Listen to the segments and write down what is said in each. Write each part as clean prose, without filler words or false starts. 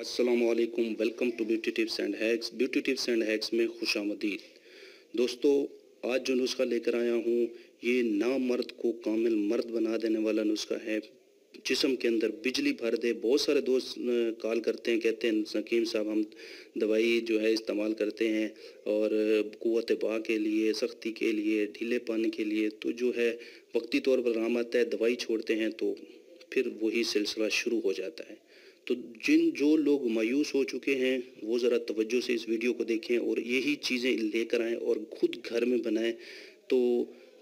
अस्सलामुअलैकुम, welcome to beauty tips and hacks. Beauty tips and hacks में खुशामदीद। दोस्तों, आज जो नुस्खा लेकर आया हूँ ये नामर्द को कामिल मर्द बना देने वाला नुस्खा है। जिस्म के अंदर बिजली भर दे। बहुत सारे दोस्त कॉल करते हैं, कहते हैं नकीम साहब हम दवाई जो है इस्तेमाल करते हैं और क़ुव्वत बा के लिए, सख्ती के लिए, ढीले पानी के लिए, तो जो है वक्ती तौर पर आराम आता है, दवाई छोड़ते हैं तो फिर वही सिलसिला शुरू हो जाता है। तो जो लोग मायूस हो चुके हैं वो ज़रा तवज्जो से इस वीडियो को देखें और यही चीज़ें लेकर आएँ और ख़ुद घर में बनाएं। तो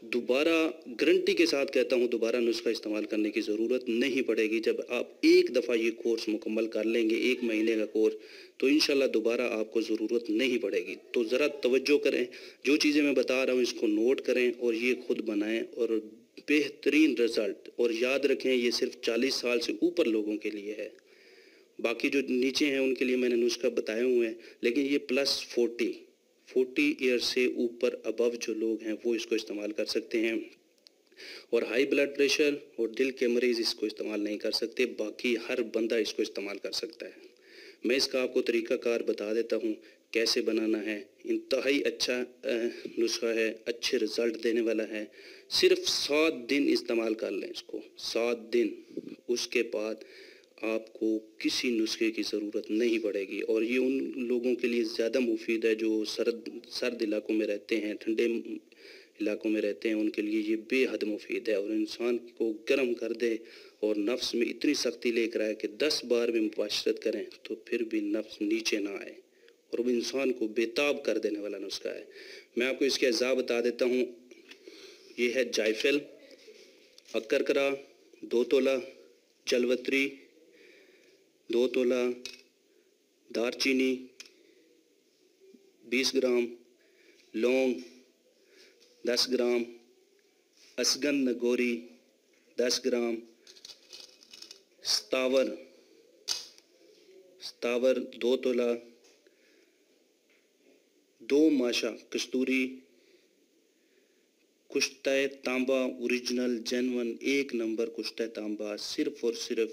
दोबारा गारंटी के साथ कहता हूँ, दोबारा नुस्खा इस्तेमाल करने की ज़रूरत नहीं पड़ेगी। जब आप एक दफ़ा ये कोर्स मुकम्मल कर लेंगे, 1 महीने का कोर्स, तो इंशाल्लाह दोबारा आपको ज़रूरत नहीं पड़ेगी। तो ज़रा तवज्जो करें, जो चीज़ें मैं बता रहा हूँ इसको नोट करें और ये ख़ुद बनाएं और बेहतरीन रिज़ल्ट। और याद रखें ये सिर्फ 40 साल से ऊपर लोगों के लिए है। बाकी जो नीचे हैं उनके लिए मैंने नुस्खा बताए हुए हैं, लेकिन ये प्लस 40 ईयर से ऊपर अबव जो लोग हैं वो इसको इस्तेमाल कर सकते हैं। और हाई ब्लड प्रेशर और दिल के मरीज़ इसको इस्तेमाल नहीं कर सकते, बाकी हर बंदा इसको इस्तेमाल कर सकता है। मैं इसका आपको तरीक़ाकार बता देता हूँ कैसे बनाना है। इंतहाई अच्छा नुस्खा है, अच्छे रिज़ल्ट देने वाला है। सिर्फ 7 दिन इस्तेमाल कर लें इसको, 7 दिन। उसके बाद आपको किसी नुस्खे की ज़रूरत नहीं पड़ेगी। और ये उन लोगों के लिए ज़्यादा मुफीद है जो सर्द इलाकों में रहते हैं, ठंडे इलाकों में रहते हैं, उनके लिए ये बेहद मुफीद है। और इंसान को गर्म कर दे और नफ्स में इतनी सख्ती लेकर आए कि 10 बार भी मुबाशरत करें तो फिर भी नफ्स नीचे ना आए, और वो इंसान को बेताब कर देने वाला नुस्खा है। मैं आपको इसके अज़ा बता देता हूँ। ये है जायफल, अक्करकरा 2 तोला, जलवत्री 2 तोला, दारचीनी 20 ग्राम, लौंग 10 ग्राम, असगंध नगोरी 10 ग्राम, सतावर 2 तोला, 2 माशा कस्तूरी, कुश्ता तांबा ओरिजिनल जेन्युइन 1 नंबर कुश्ता तांबा, सिर्फ और सिर्फ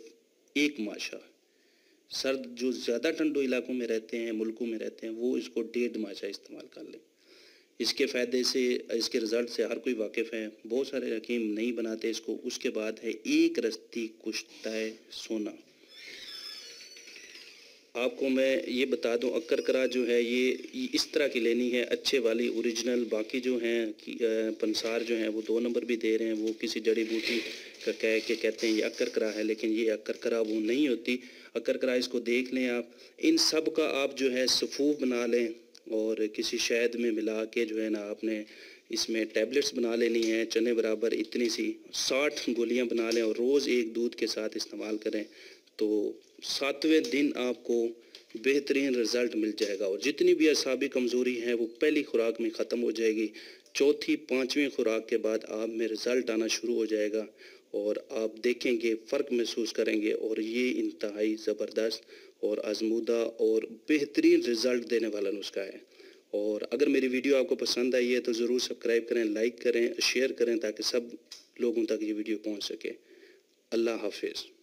1 माशा। सर्द जो ज़्यादा ठंडो इलाकों में रहते हैं, मुल्कों में रहते हैं, वो इसको 1.5 माशा इस्तेमाल कर लें। इसके फ़ायदे से, इसके रिज़ल्ट से हर कोई वाकिफ़ है। बहुत सारे हकीम नहीं बनाते इसको। उसके बाद है 1 रस्ती कुश्ता सोना। आपको मैं ये बता दूं, अक्करकरा जो है ये इस तरह की लेनी है, अच्छे वाली ओरिजिनल। बाकी जो हैं पंसार जो हैं वो 2 नंबर भी दे रहे हैं, वो किसी जड़ी बूटी का कह के कहते हैं ये अक्करकरा है, लेकिन ये अक्करकरा वो नहीं होती। अक्करकरा इसको देख लें आप। इन सब का आप जो है सफ़ूफ बना लें और किसी शहद में मिला के जो है ना आपने इसमें टैबलेट्स बना लेनी है, चने बराबर इतनी सी 60 गोलियां बना लें और रोज़ 1 दूध के साथ इस्तेमाल करें तो 7वें दिन आपको बेहतरीन रिज़ल्ट मिल जाएगा। और जितनी भी असाबी कमज़ोरी है वो पहली खुराक में ख़त्म हो जाएगी। चौथी 5वीं खुराक के बाद आप में रिज़ल्ट आना शुरू हो जाएगा और आप देखेंगे, फ़र्क महसूस करेंगे। और ये इंतहाई ज़बरदस्त और आजमूदा और बेहतरीन रिज़ल्ट देने वाला नुस्खा है। और अगर मेरी वीडियो आपको पसंद आई है तो ज़रूर सब्सक्राइब करें, लाइक करें, शेयर करें ताकि सब लोगों तक ये वीडियो पहुँच सके। अल्लाह हाफिज़।